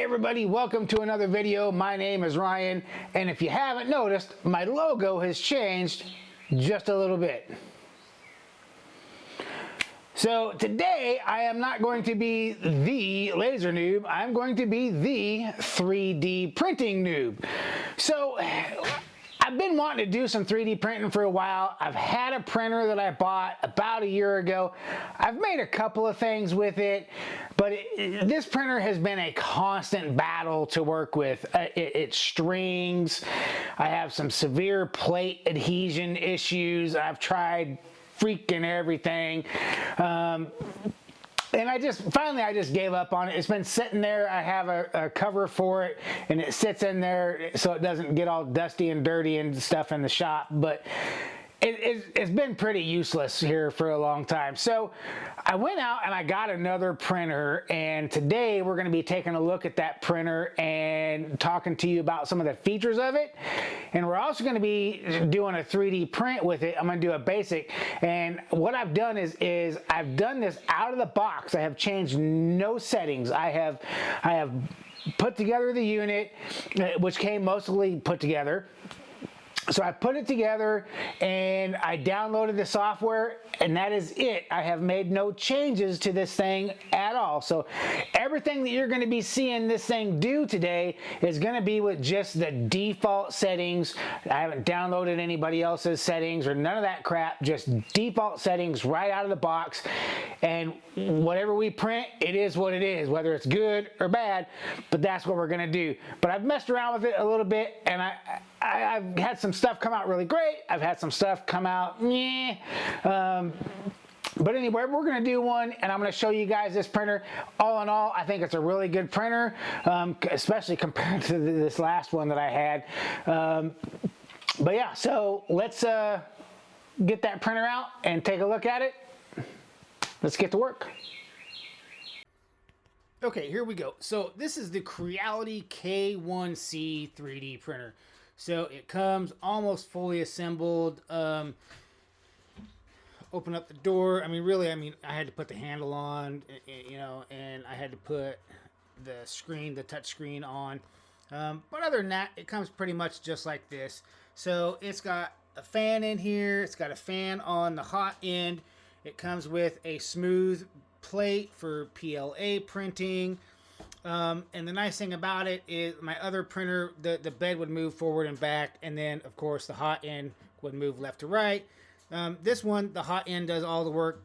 everybody, welcome to another video. My name is Ryan, and if you haven't noticed, my logo has changed just a little bit. So today I am not going to be the laser noob, I'm going to be the 3D printing noob. So I've been wanting to do some 3D printing for a while. I've had a printer that I bought about a year ago. I've made a couple of things with it, but this printer has been a constant battle to work with. It strings. I have some severe plate adhesion issues. I've tried freaking everything. And I just gave up on it. It's been sitting there. I have a cover for it, and it sits in there so it doesn't get all dusty and dirty and stuff in the shop. But it's been pretty useless here for a long time. So I went out and I got another printer, and today we're going to be taking a look at that printer and talking to you about some of the features of it. And we're also going to be doing a 3D print with it. I'm going to do a basic, and what I've done is I've done this out of the box. I have changed no settings. I have put together the unit, which came mostly put together. So I put it together and I downloaded the software, and that is it. I have made no changes to this thing at all. So everything that you're going to be seeing this thing do today is going to be with just the default settings. I haven't downloaded anybody else's settings or none of that crap, just default settings right out of the box. And whatever we print, it is what it is, whether it's good or bad, but that's what we're going to do. But I've messed around with it a little bit, and I've had some stuff come out really great. I've had some stuff come out meh. But anyway, we're going to do one, and I'm going to show you guys this printer. All in all, I think it's a really good printer, especially compared to this last one that I had. But yeah, so let's get that printer out and take a look at it. Let's get to work. Okay, here we go. So this is the Creality K1C 3D printer. So it comes almost fully assembled. Open up the door. I had to put the handle on, you know, and I had to put the screen, the touch screen on. But other than that, it comes pretty much just like this. So it's got a fan in here. It's got a fan on the hot end. It comes with a smooth plate for PLA printing. And the nice thing about it is my other printer, the bed would move forward and back, and then of course the hot end would move left to right. This one, the hot end does all the work.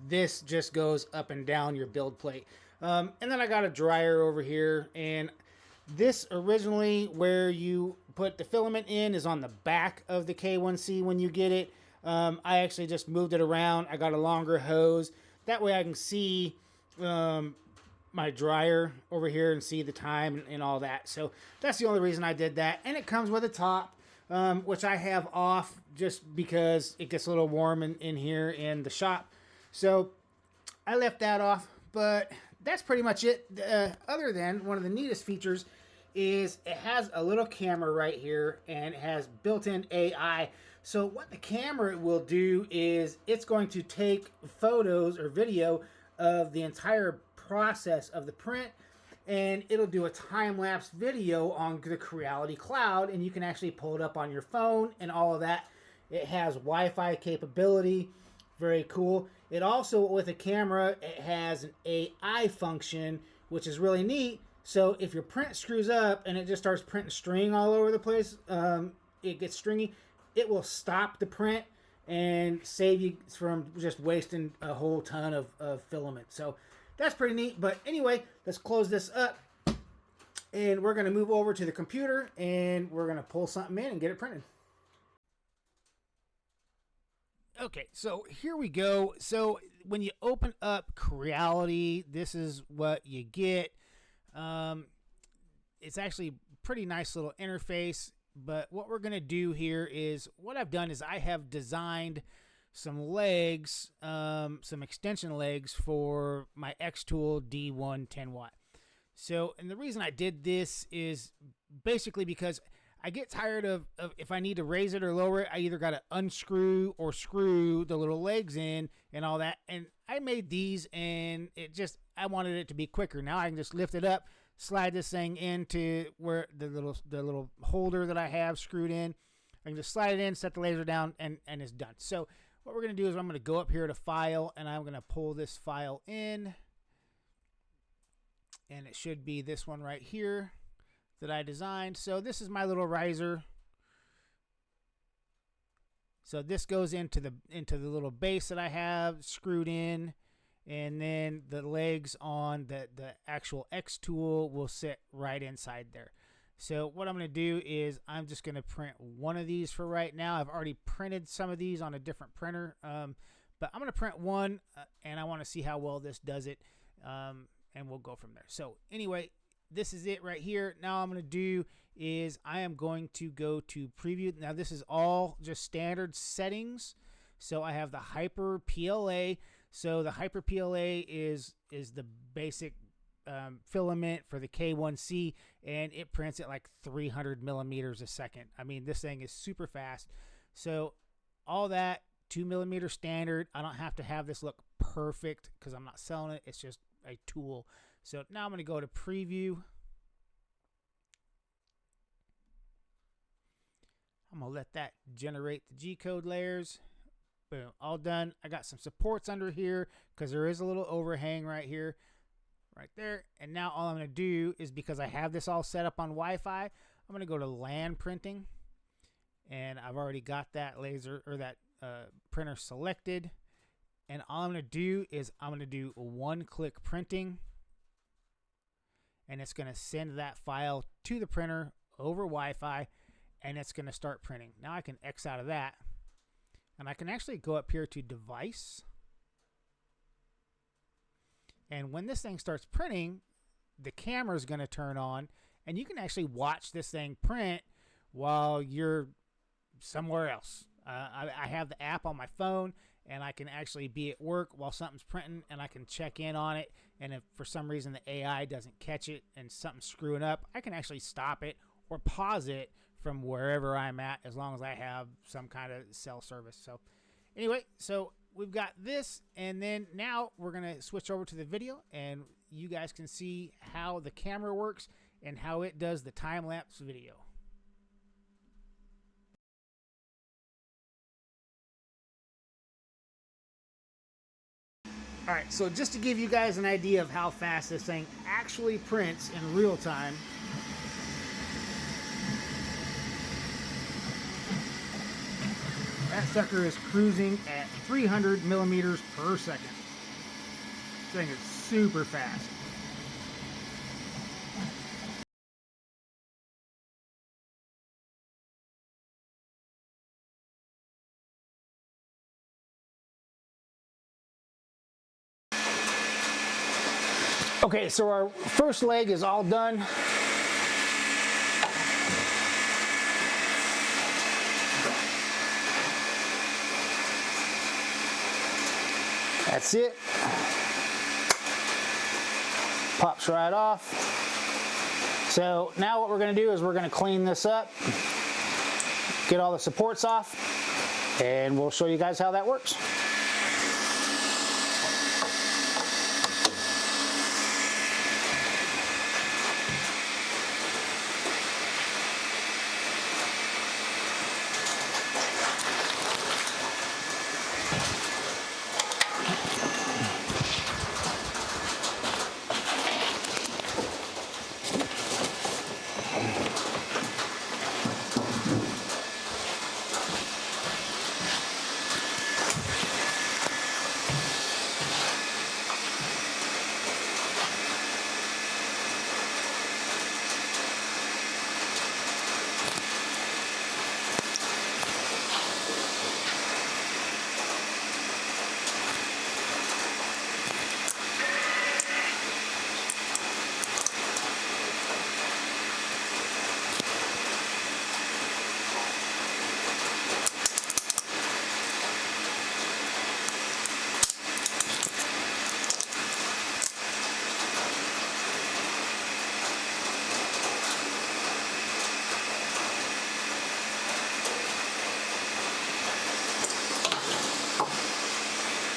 This just goes up and down your build plate. And then I got a dryer over here, and this originally where you put the filament in is on the back of the K1C when you get it. I actually just moved it around. I got a longer hose. That way I can see my dryer over here and see the time and all that. So that's the only reason I did that. And it comes with a top, which I have off just because it gets a little warm in here in the shop. So I left that off, but that's pretty much it. Other than one of the neatest features is it has a little camera right here, and it has built-in AI. So what the camera will do is it's going to take photos or video of the entire process of the print, and it'll do a time-lapse video on the Creality Cloud, and you can actually pull it up on your phone and all of that. It has Wi-Fi capability, very cool. It also, with a camera, it has an AI function, which is really neat. So if your print screws up and it just starts printing string all over the place, it gets stringy, it will stop the print and save you from just wasting a whole ton of filament. So that's pretty neat. But anyway, let's close this up, and we're going to move over to the computer, and we're going to pull something in and get it printed. Okay, so here we go. So when you open up Creality, this is what you get. It's actually a pretty nice little interface. But what we're going to do here is, what I've done is I have designed some legs, some extension legs for my Xtool D1 10 watt. So, and the reason I did this is basically because I get tired of if I need to raise it or lower it, I either got to unscrew or screw the little legs in and all that. And I made these, and I wanted it to be quicker. Now I can just lift it up, slide this thing into where the little holder that I have screwed in. I can just slide it in, set the laser down, and it's done. So what we're going to do is I'm going to go up here to File, and I'm going to pull this file in. And it should be this one right here that I designed. So this is my little riser. So this goes into the little base that I have screwed in. And then the legs on the actual Xtool will sit right inside there. So what I'm going to do is I'm just going to print one of these for right now. I've already printed some of these on a different printer, but I'm going to print one, and I want to see how well this does it, and we'll go from there. So anyway, this is it right here. Now I'm going to do is I am going to go to preview. Now this is all just standard settings. So I have the Hyper PLA. So the Hyper PLA is the basic filament for the K1C, and it prints at like 300 millimeters a second. I mean, this thing is super fast. So all that 2 millimeter standard. I don't have to have this look perfect because I'm not selling it. It's just a tool. So now I'm going to go to preview. I'm going to let that generate the G-code layers. Boom, all done. I got some supports under here because there is a little overhang right here. Right there. And now all I'm going to do is, because I have this all set up on Wi-Fi, I'm going to go to LAN printing. And I've already got that laser or that printer selected. And all I'm going to do is I'm going to do one-click printing. And it's going to send that file to the printer over Wi-Fi. And it's going to start printing. Now I can X out of that. And I can actually go up here to Device. And when this thing starts printing, the camera is going to turn on, and you can actually watch this thing print while you're somewhere else. I have the app on my phone, and I can actually be at work while something's printing, and I can check in on it. And if for some reason the AI doesn't catch it and something's screwing up, I can actually stop it or pause it from wherever I'm at, as long as I have some kind of cell service. So anyway, so we've got this, and then now we're going to switch over to the video, and you guys can see how the camera works and how it does the time-lapse video. All right, so just to give you guys an idea of how fast this thing actually prints in real time, that sucker is cruising at 300 millimeters per second. This thing is super fast. Okay, so our first leg is all done. That's it. Pops right off. So now what we're going to do is we're going to clean this up, get all the supports off, and we'll show you guys how that works.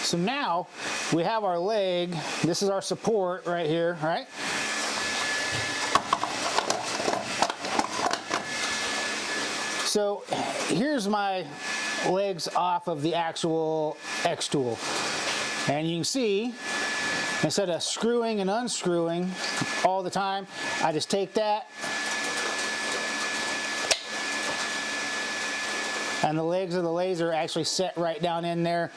So now we have our leg. This is our support right here, right? so here's my legs off of the actual Xtool. And you can see, instead of screwing and unscrewing all the time, I just take that, and the legs of the laser actually set right down in there.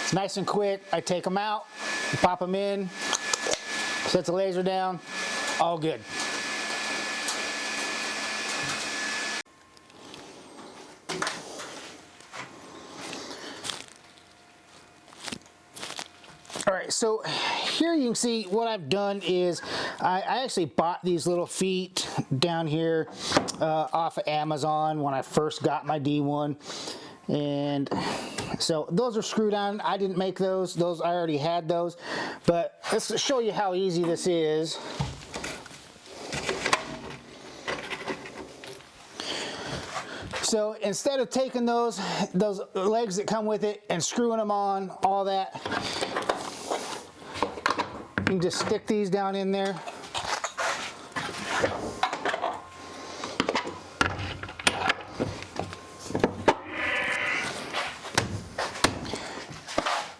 It's nice and quick. I take them out, pop them in, set the laser down, all good. All right, so here you can see what I've done is I actually bought these little feet down here off of Amazon when I first got my D1. And so those are screwed on. I didn't make those. Those I already had those. But let's show you how easy this is. So instead of taking those legs that come with it and screwing them on, all that, you can just stick these down in there.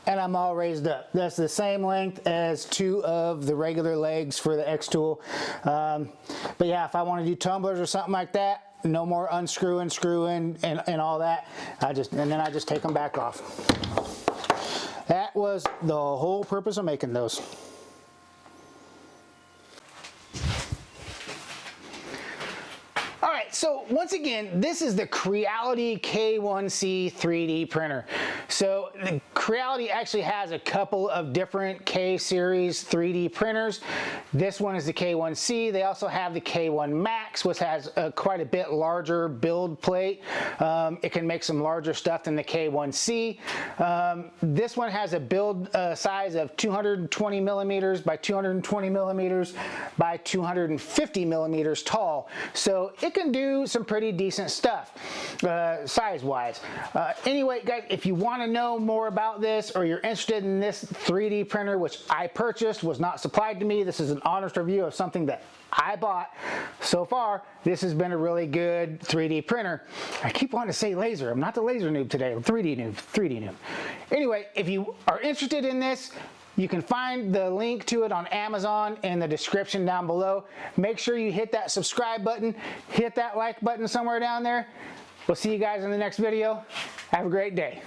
And I'm all raised up. That's the same length as 2 of the regular legs for the Xtool. But yeah, if I want to do tumblers or something like that, no more unscrewing, screwing, and all that. And then I just take them back off. That was the whole purpose of making those. So once again, this is the Creality K1C 3D printer. So the Creality actually has a couple of different K series 3D printers. This one is the K1C. They also have the K1 Max, which has quite a bit larger build plate. It can make some larger stuff than the K1C. This one has a build size of 220 millimeters by 220 millimeters by 250 millimeters tall. So it can do some pretty decent stuff size-wise. Anyway, guys, if you want to know more about this or you're interested in this 3D printer, which I purchased, was not supplied to me, this is an honest review of something that I bought. So far, this has been a really good 3D printer. I keep wanting to say laser. I'm not the laser noob today. I'm 3D noob. Anyway, if you are interested in this, you can find the link to it on Amazon in the description down below. Make sure you hit that subscribe button, hit that like button somewhere down there. We'll see you guys in the next video. Have a great day.